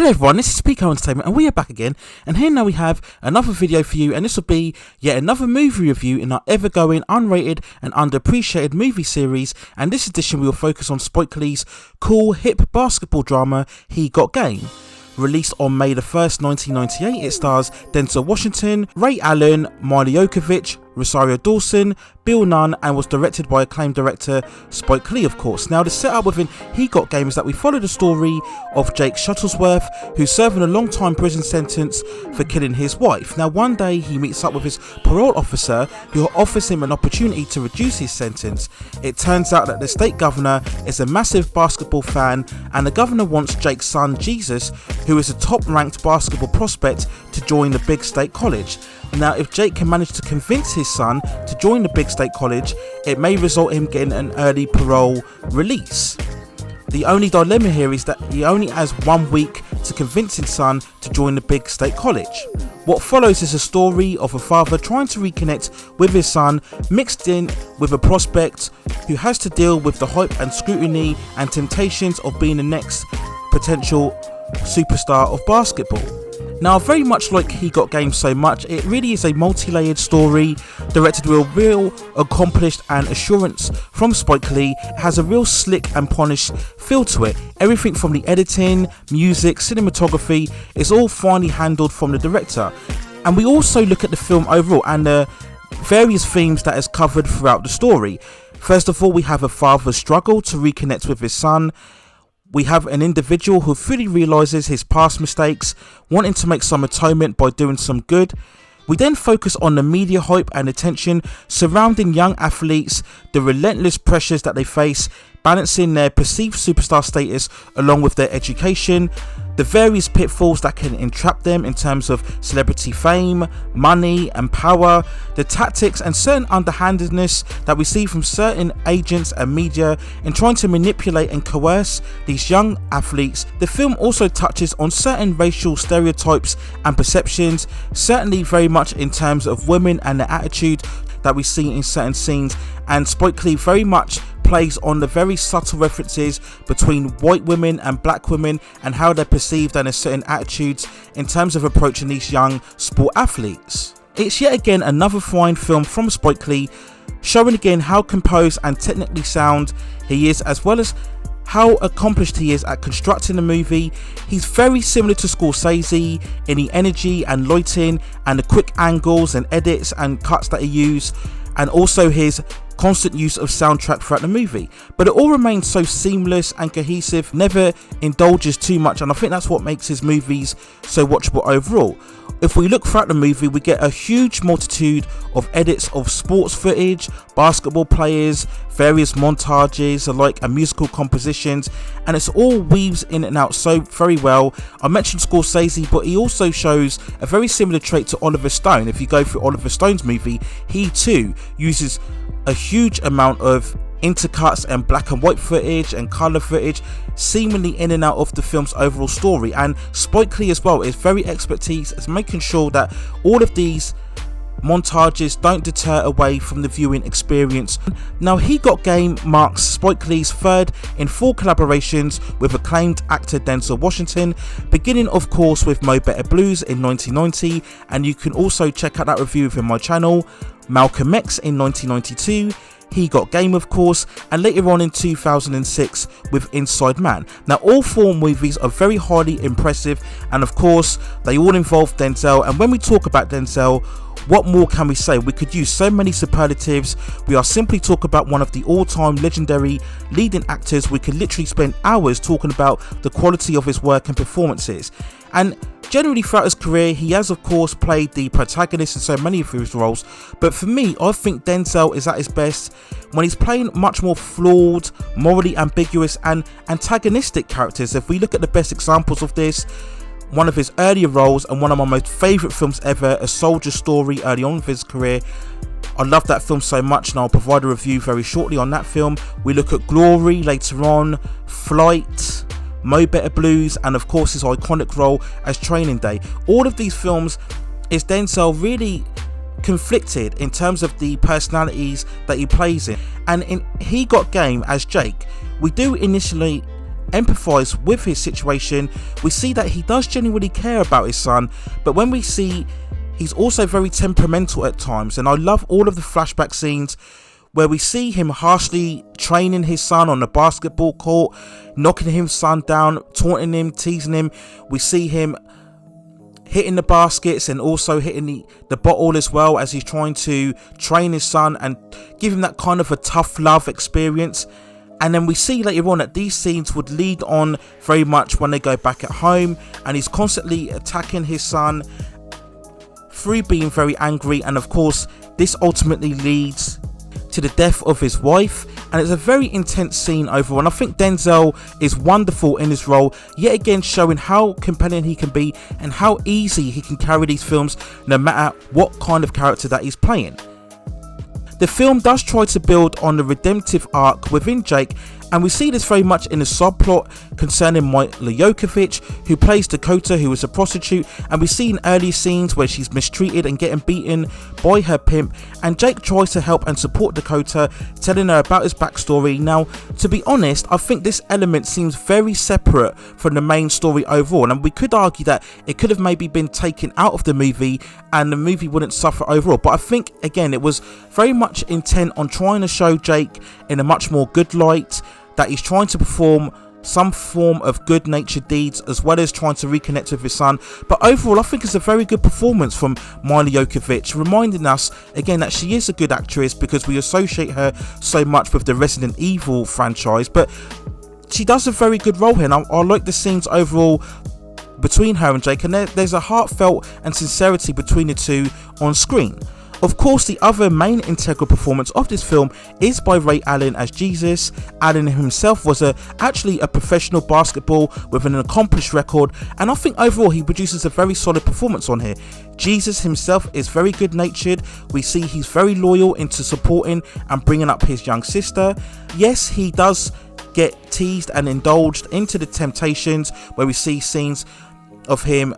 Hello everyone, this is Pico Entertainment and we are back again, and here now we have another video for you, and this will be yet another movie review in our ever-going unrated and underappreciated movie series. And this edition we will focus on Spike Lee's cool hip basketball drama He Got Game. Released on May the 1st, 1998, it stars Denzel Washington, Ray Allen, Miley Jokovic, Rosario Dawson, Bill Nunn, and was directed by acclaimed director Spike Lee, of course. Now, the setup within He Got Game is that we follow the story of Jake Shuttlesworth, who's serving a long time prison sentence for killing his wife. Now, one day he meets up with his parole officer, who offers him an opportunity to reduce his sentence. It turns out that the state governor is a massive basketball fan, and the governor wants Jake's son Jesus, who is a top-ranked basketball prospect, to join the big state college. Now, if Jake can manage to convince his son to join the big state college, it may result in him getting an early parole release. The only dilemma here is that he only has 1 week to convince his son to join the big state college. What follows is a story of a father trying to reconnect with his son, mixed in with a prospect who has to deal with the hype and scrutiny and temptations of being the next potential superstar of basketball. Now, very much like He Got Game so much, it really is a multi-layered story directed with a real accomplished and assurance from Spike Lee. It has a real slick and polished feel to it. Everything from the editing, music, cinematography is all finely handled from the director. And we also look at the film overall and the various themes that is covered throughout the story. First of all, we have a father's struggle to reconnect with his son. We have an individual who fully realises his past mistakes, wanting to make some atonement by doing some good. We then focus on the media hype and attention surrounding young athletes, the relentless pressures that they face, balancing their perceived superstar status along with their education, the various pitfalls that can entrap them in terms of celebrity fame, money and power, the tactics and certain underhandedness that we see from certain agents and media in trying to manipulate and coerce these young athletes. The film also touches on certain racial stereotypes and perceptions, certainly very much in terms of women and the attitude that we see in certain scenes, and Spike Lee very much plays on the very subtle references between white women and black women and how they're perceived and their certain attitudes in terms of approaching these young sport athletes. It's yet again another fine film from Spike Lee, showing again how composed and technically sound he is, as well as how accomplished he is at constructing the movie. He's very similar to Scorsese in the energy and lighting and the quick angles and edits and cuts that he used, and also his constant use of soundtrack throughout the movie. But it all remains so seamless and cohesive, never indulges too much, and I think that's what makes his movies so watchable overall. If we look throughout the movie, we get a huge multitude of edits of sports footage, basketball players, various montages alike and musical compositions, and it's all weaves in and out so very well. I mentioned Scorsese, but he also shows a very similar trait to Oliver Stone. If you go through Oliver Stone's movie, he too uses a huge amount of intercuts and black and white footage and colour footage seemingly in and out of the film's overall story. And Spike Lee as well is very expertise at making sure that all of these montages don't deter away from the viewing experience. Now, He Got Game marks Spike Lee's third in 4 collaborations with acclaimed actor Denzel Washington, beginning of course with Mo Better Blues in 1990, and you can also check out that review within my channel. Malcolm X in 1992, He Got Game of course, and later on in 2006 with Inside Man. Now, all 4 movies are very highly impressive, and of course they all involve Denzel, and when we talk about Denzel, what more can we say? We could use so many superlatives. We are simply talking about one of the all-time legendary leading actors. We could literally spend hours talking about the quality of his work and performances. And generally throughout his career, he has of course played the protagonist in so many of his roles, but for me, I think Denzel is at his best when he's playing much more flawed, morally ambiguous and antagonistic characters. If we look at the best examples of this, one of his earlier roles and one of my most favourite films ever, A Soldier Story, early on in his career. I love that film so much, and I'll provide a review very shortly on that film. We look at Glory later on, Flight, Mo Better Blues, and of course his iconic role as Training Day. All of these films is Denzel really conflicted in terms of the personalities that he plays in. And in He Got Game as Jake, we do initially empathise with his situation, we see that he does genuinely care about his son, but when we see he's also very temperamental at times. And I love all of the flashback scenes where we see him harshly training his son on the basketball court, knocking his son down, taunting him, teasing him. We see him hitting the baskets and also hitting the bottle as well, as he's trying to train his son and give him that kind of a tough love experience. And then we see later on that these scenes would lead on very much when they go back at home, and he's constantly attacking his son through being very angry. And of course, this ultimately leads to the death of his wife, and it's a very intense scene overall. And I think Denzel is wonderful in his role, yet again showing how compelling he can be and how easy he can carry these films no matter what kind of character that he's playing. The film does try to build on the redemptive arc within Jake, and we see this very much in the subplot concerning Mila Jovovich, who plays Dakota, who is a prostitute, and we see in early scenes where she's mistreated and getting beaten by her pimp, and Jake tries to help and support Dakota, telling her about his backstory. Now, to be honest, I think this element seems very separate from the main story overall, and we could argue that it could have maybe been taken out of the movie and the movie wouldn't suffer overall, but I think again it was very much intent on trying to show Jake in a much more good light, that he's trying to perform some form of good-natured deeds as well as trying to reconnect with his son. But overall, I think it's a very good performance from Mila Jovovich, reminding us again that she is a good actress because we associate her so much with the Resident Evil franchise, but she does a very good role here, and I like the scenes overall between her and Jake, and there's a heartfelt and sincerity between the two on screen. Of course, the other main integral performance of this film is by Ray Allen as Jesus. Allen himself was actually a professional basketball with an accomplished record, and I think overall he produces a very solid performance on here. Jesus himself is very good-natured. We see he's very loyal into supporting and bringing up his young sister. Yes, he does get teased and indulged into the temptations, where we see scenes of him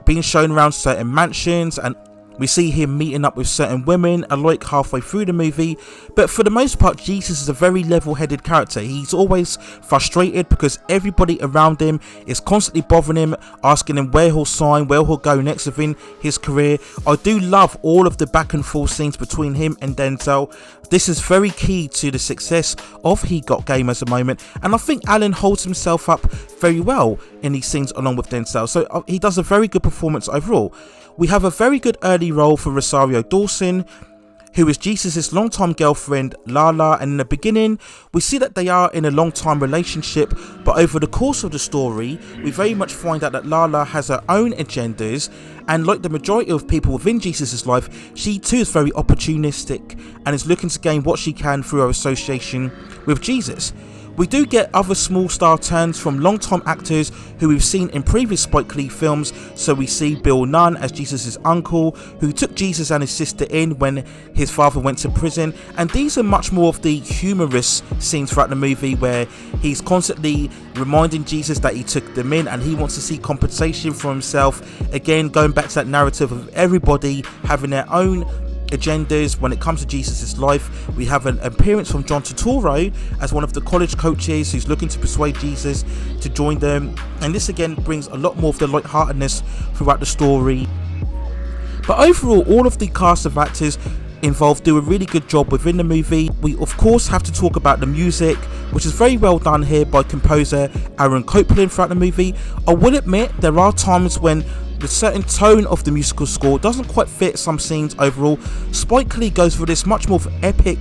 being shown around certain mansions, and we see him meeting up with certain women alike halfway through the movie. But for the most part, Jesus is a very level-headed character. He's always frustrated because everybody around him is constantly bothering him, asking him where he'll sign, where he'll go next within his career. I do love all of the back and forth scenes between him and Denzel. This is very key to the success of He Got Game at the moment, and I think Allen holds himself up very well in these scenes along with Denzel, so he does a very good performance overall. We have a very good early role for Rosario Dawson, who is Jesus' longtime girlfriend Lala, and in the beginning we see that they are in a long-time relationship, but over the course of the story we very much find out that Lala has her own agendas, and like the majority of people within Jesus' life, she too is very opportunistic and is looking to gain what she can through her association with Jesus. We do get other small star turns from long-time actors who we've seen in previous Spike Lee films. So we see Bill Nunn as Jesus' uncle, who took Jesus and his sister in when his father went to prison, and these are much more of the humorous scenes throughout the movie where he's constantly reminding Jesus that he took them in and he wants to see compensation for himself. Again, going back to that narrative of everybody having their own agendas when it comes to Jesus' life. We have an appearance from John Turturro as one of the college coaches who's looking to persuade Jesus to join them, and this again brings a lot more of the lightheartedness throughout the story. But overall, all of the cast of actors involved do a really good job within the movie. We of course have to talk about the music, which is very well done here by composer Aaron Copland throughout the movie. I will admit there are times when the certain tone of the musical score doesn't quite fit some scenes overall. Spike Lee goes for this much more epic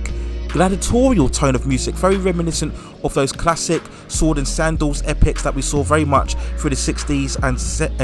gladiatorial tone of music, very reminiscent of those classic sword and sandals epics that we saw very much through the 60s and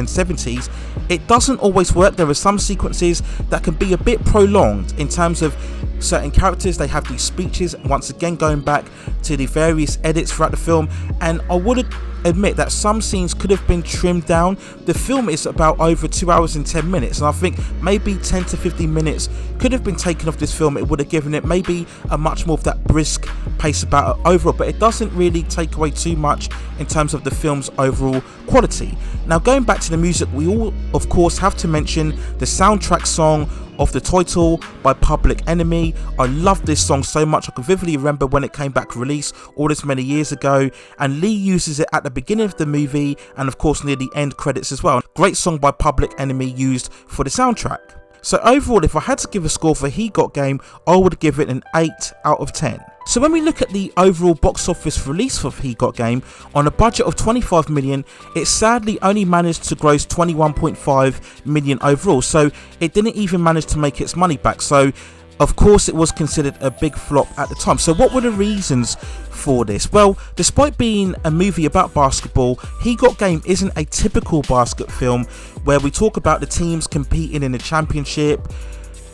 70s. It doesn't always work. There are some sequences that can be a bit prolonged in terms of certain characters. They have these speeches, once again going back to the various edits throughout the film, and I would admit that some scenes could have been trimmed down. The film is about over 2 hours and 10 minutes, and I think maybe 10 to 15 minutes could have been taken off this film. It would have given it maybe a much more of that brisk pace about it overall, but it doesn't really take away too much in terms of the film's overall quality. Now, going back to the music, we all of course have to mention the soundtrack song of the title by Public Enemy. I love this song so much. I can vividly remember when it came back released all this many years ago, and Lee uses it at the beginning of the movie and of course near the end credits as well. Great song by Public Enemy used for the soundtrack. So overall, if I had to give a score for He Got Game, I would give it an 8 out of 10. So when we look at the overall box office release for He Got Game, on a budget of 25 million, it sadly only managed to gross 21.5 million overall, so it didn't even manage to make its money back. So of course it was considered a big flop at the time. So what were the reasons for this? Well, despite being a movie about basketball, He Got Game isn't a typical basket film where we talk about the teams competing in the championship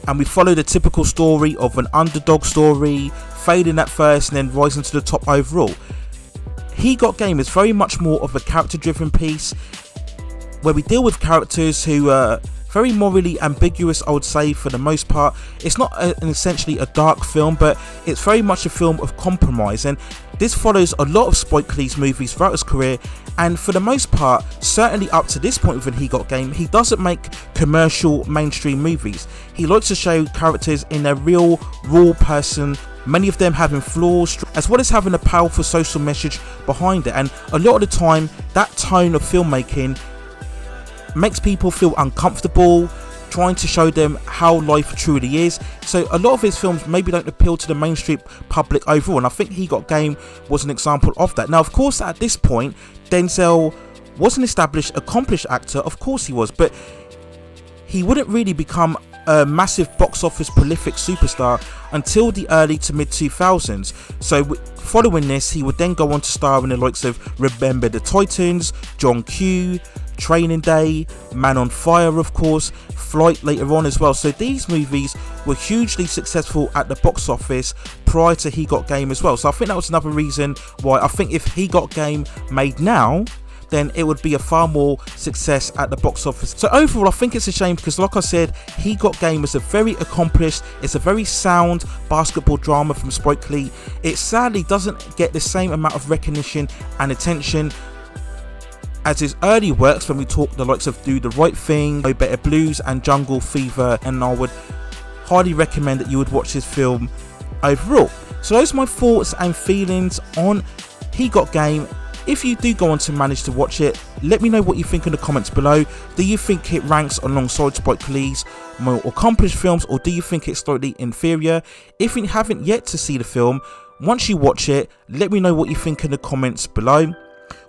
and we follow the typical story of an underdog story, fading at first and then rising to the top overall. He Got Game is very much more of a character driven piece where we deal with characters who are very morally ambiguous, I would say, for the most part. It's not essentially a dark film, but it's very much a film of compromise, and this follows a lot of Spike Lee's movies throughout his career, and for the most part, certainly up to this point within He Got Game, he doesn't make commercial mainstream movies. He likes to show characters in their real, raw person, many of them having flaws, as well as having a powerful social message behind it, and a lot of the time, that tone of filmmaking makes people feel uncomfortable, trying to show them how life truly is. So a lot of his films maybe don't appeal to the mainstream public overall, and I think He Got Game was an example of that. Now of course at this point Denzel was an established, accomplished actor, of course he was, but he wouldn't really become a massive box office prolific superstar until the early to mid 2000s. So following this, he would then go on to star in the likes of Remember the Titans, John Q, Training Day, Man on Fire, of course, Flight later on as well. So these movies were hugely successful at the box office prior to He Got Game as well. So I think that was another reason why I think if He Got Game made now, then it would be a far more success at the box office. So overall, I think it's a shame because like I said, He Got Game is a very accomplished, it's a very sound basketball drama from Spike Lee. It sadly doesn't get the same amount of recognition and attention as his early works when we talk the likes of Do the Right Thing, No Better Blues and Jungle Fever, and I would highly recommend that you would watch this film overall. So those are my thoughts and feelings on He Got Game. If you do go on to manage to watch it, let me know what you think in the comments below. Do you think it ranks alongside Spike Lee's more accomplished films, or do you think it's slightly inferior? If you haven't yet to see the film, once you watch it, let me know what you think in the comments below.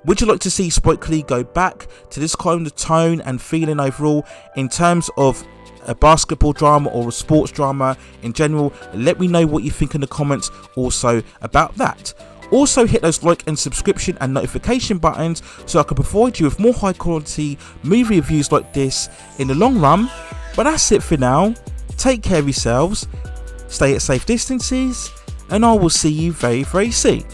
Would you like to see Spike Lee go back to this kind of tone and feeling overall in terms of a basketball drama or a sports drama in general? Let me know what you think in the comments also about that. Also hit those like and subscription and notification buttons so I can provide you with more high quality movie reviews like this in the long run. But that's it for now. Take care of yourselves, stay at safe distances, and I will see you very, very soon.